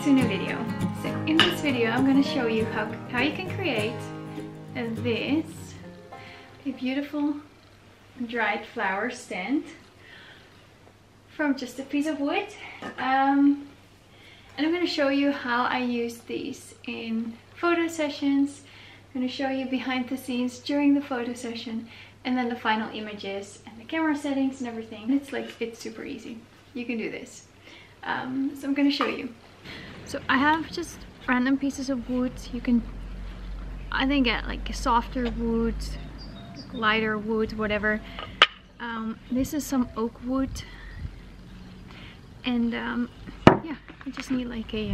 to a new video. So in this video I'm going to show you how you can create a beautiful dried flower stand from just a piece of wood. And I'm going to show you how I use these in photo sessions. I'm going to show you behind the scenes during the photo session, and then the final images and the camera settings and everything. It's super easy. You can do this. So I'm going to show you. So I have just random pieces of wood. You can, I think, get like a softer wood, lighter wood, whatever. This is some oak wood, and yeah, I just need like a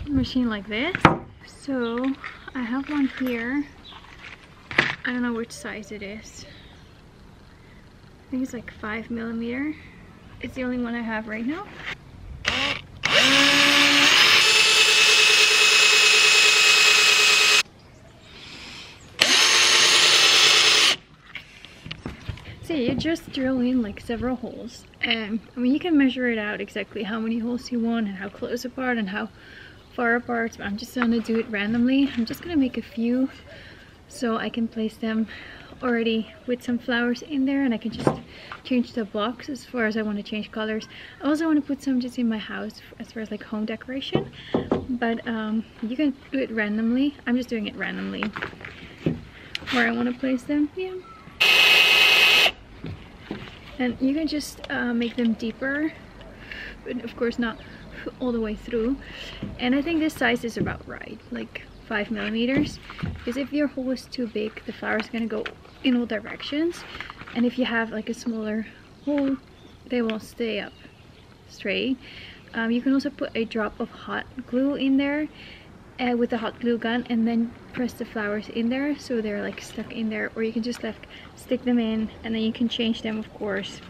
machine like this. So I have one here. I don't know which size it is. I think it's like 5mm. It's the only one I have right now. So you just drill in like several holes, and I mean, you can measure it out exactly how many holes you want and how close apart and how far apart, but I'm just gonna do it randomly. I'm just gonna make a few so I can place them already with some flowers in there, and I can just change the blocks as far as I want to change colors. I also want to put some just in my house as far as like home decoration, but you can do it randomly. I'm just doing it randomly where I want to place them. Yeah. And you can just make them deeper, but of course not all the way through. And I think this size is about right, like 5mm, because if your hole is too big, the flower is going to go in all directions, and if you have like a smaller hole, they will stay up straight. You can also put a drop of hot glue in there with the hot glue gun, and then press the flowers in there so they're like stuck in there, or you can just like stick them in and then you can change them, of course.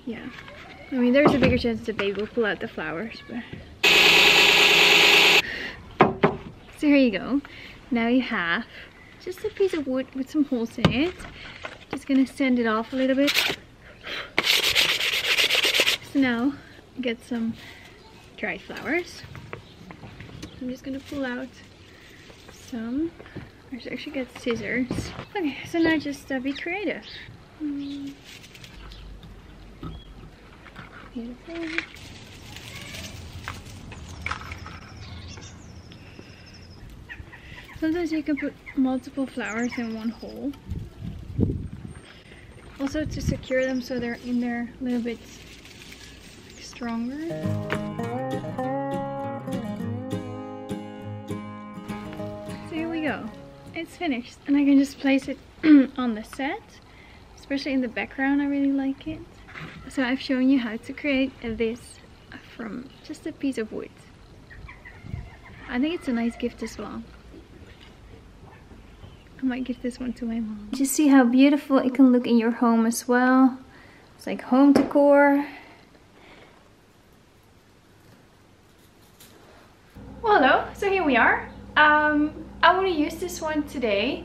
Yeah, I mean, there's a bigger chance the baby will pull out the flowers, but so here you go. Now you have just a piece of wood with some holes in it. Just gonna sand it off a little bit. So now get some dried flowers. I'm just gonna pull out some. I should actually get scissors. Okay, so now just be creative. Beautiful. Sometimes you can put multiple flowers in one hole. Also to secure them so they're in there a little bit stronger. So here we go. It's finished, and I can just place it on the set, especially in the background. I really like it. So I've shown you how to create this from just a piece of wood. I think it's a nice gift as well. I might give this one to my mom. Just see how beautiful it can look in your home as well. It's like home decor. Well, hello, so here we are. I want to use this one today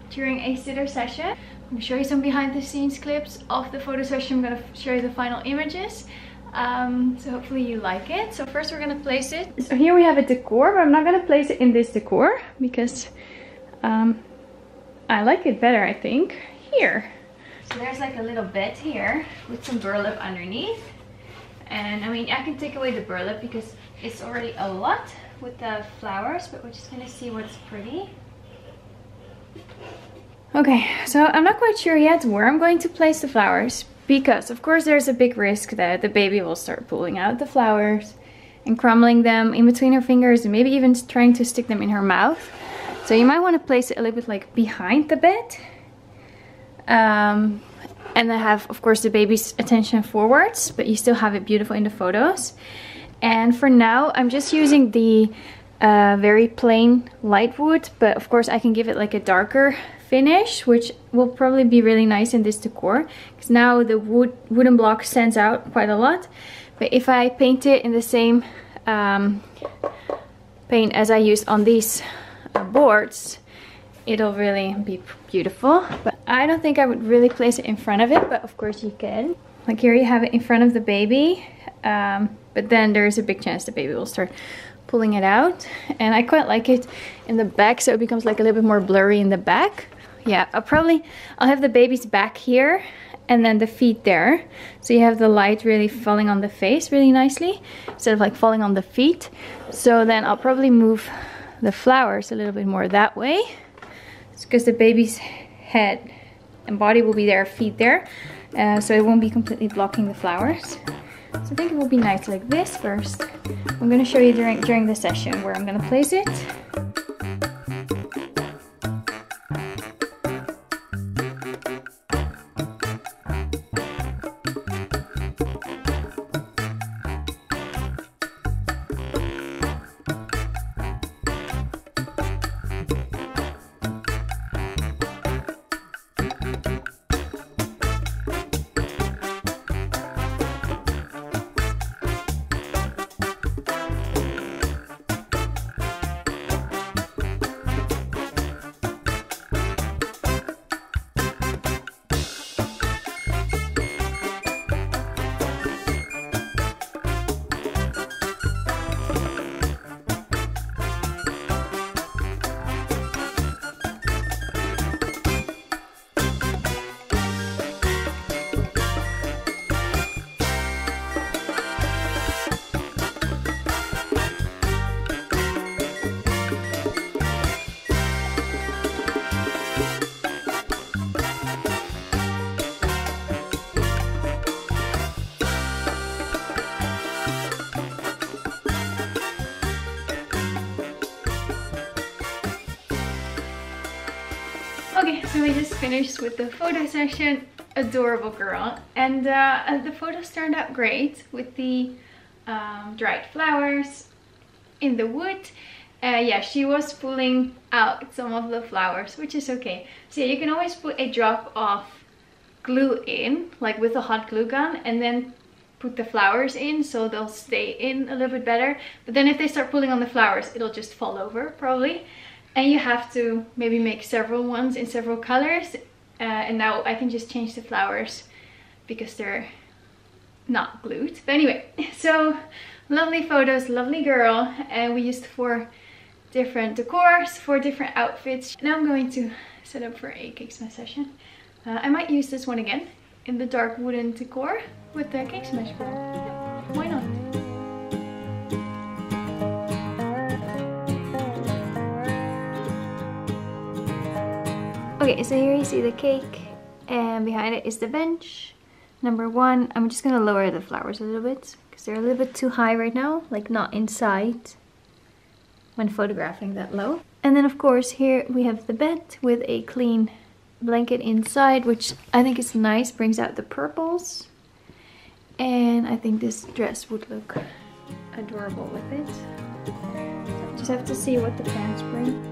during a sitter session. I'm going to show you some behind the scenes clips of the photo session. I'm going to show you the final images. So hopefully you like it. So first we're going to place it. So here we have a decor, but I'm not going to place it in this decor because I like it better, I think, here. So there's like a little bed here with some burlap underneath. And I mean, I can take away the burlap because it's already a lot with the flowers, but we're just gonna see what's pretty. Okay, so I'm not quite sure yet where I'm going to place the flowers, because of course there's a big risk that the baby will start pulling out the flowers and crumbling them in between her fingers, and maybe even trying to stick them in her mouth. So you might want to place it a little bit like behind the bed, and then have, of course, the baby's attention forwards, but you still have it beautiful in the photos. And for now, I'm just using the very plain light wood, but of course I can give it like a darker finish, which will probably be really nice in this decor, because now the wooden block stands out quite a lot. But if I paint it in the same paint as I used on these boards, it'll really be beautiful. But I don't think I would really place it in front of it, but of course you can. Like here you have it in front of the baby, but then there's a big chance the baby will start pulling it out. And I quite like it in the back, so it becomes like a little bit more blurry in the back. Yeah, I'll have the baby's back here and then the feet there. So you have the light really falling on the face really nicely instead of like falling on the feet. So then I'll probably move the flowers a little bit more that way. It's because the baby's head and body will be there, feet there. So it won't be completely blocking the flowers. So I think it will be nice like this first. I'm going to show you during the session where I'm going to place it. Okay, so we just finished with the photo session. Adorable girl. And the photos turned out great with the dried flowers in the wood. Yeah, she was pulling out some of the flowers, which is okay. So yeah, you can always put a drop of glue in, like with a hot glue gun, and then put the flowers in so they'll stay in a little bit better. But then if they start pulling on the flowers, it'll just fall over probably. And you have to maybe make several ones in several colors. And now I can just change the flowers because they're not glued. But anyway, so lovely photos, lovely girl. And we used 4 different decors, 4 different outfits. Now I'm going to set up for a cake smash session. I might use this one again in the dark wooden decor with the cake smash bowl. Yeah, why not? Okay, so here you see the cake, and behind it is the bench. Number 1, I'm just gonna lower the flowers a little bit because they're a little bit too high right now, like not in sight when photographing that low. And then of course here we have the bed with a clean blanket inside, which I think is nice, brings out the purples. And I think this dress would look adorable with it. So I just have to see what the pants bring.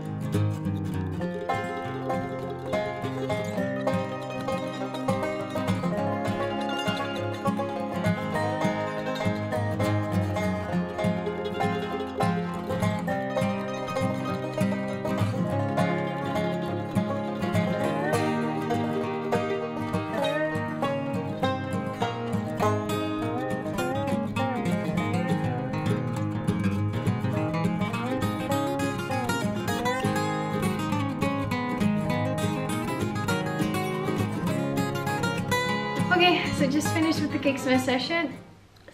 Okay, so just finished with the cake smash session.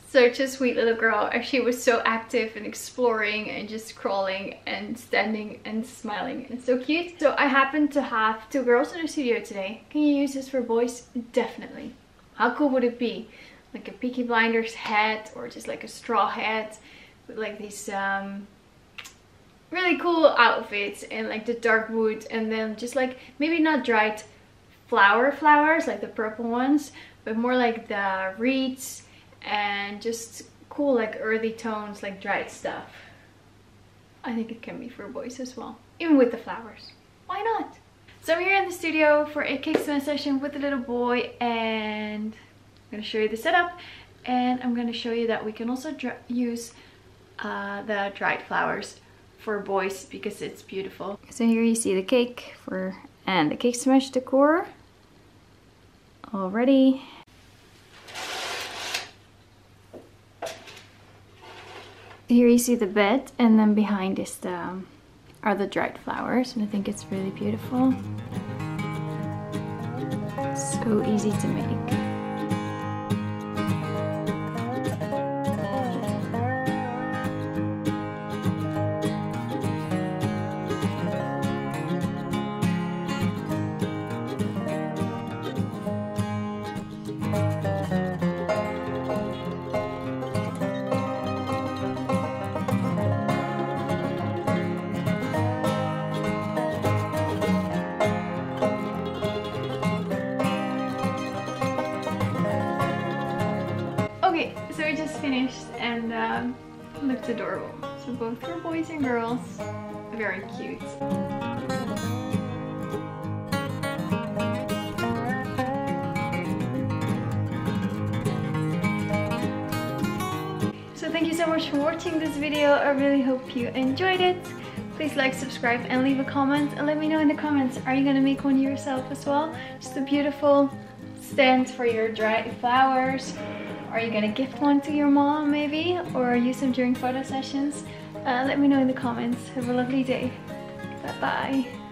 Such a sweet little girl. She was so active and exploring and just crawling and standing and smiling, and so cute. So I happen to have 2 girls in the studio today. Can you use this for boys? Definitely. How cool would it be? Like a Peaky Blinders hat, or just like a straw hat with like these really cool outfits and like the dark wood, and then just like maybe not dried flowers like the purple ones, but more like the reeds and just cool like earthy tones, like dried stuff. I think it can be for boys as well, even with the flowers. Why not? So I'm here in the studio for a cake smash session with a little boy, and I'm going to show you the setup, and I'm going to show you that we can also use the dried flowers for boys because it's beautiful. So here you see the cake and the cake smash decor already. Here you see the bed, and then behind is are the dried flowers, and I think it's really beautiful. So easy to make. Okay, so we just finished and looked adorable. So both for boys and girls, very cute. So thank you so much for watching this video. I really hope you enjoyed it. Please like, subscribe and leave a comment, and let me know in the comments, are you gonna make one yourself as well? Just a beautiful stand for your dried flowers. Are you gonna gift one to your mom maybe, or use them during photo sessions? Let me know in the comments. Have a lovely day. Bye bye.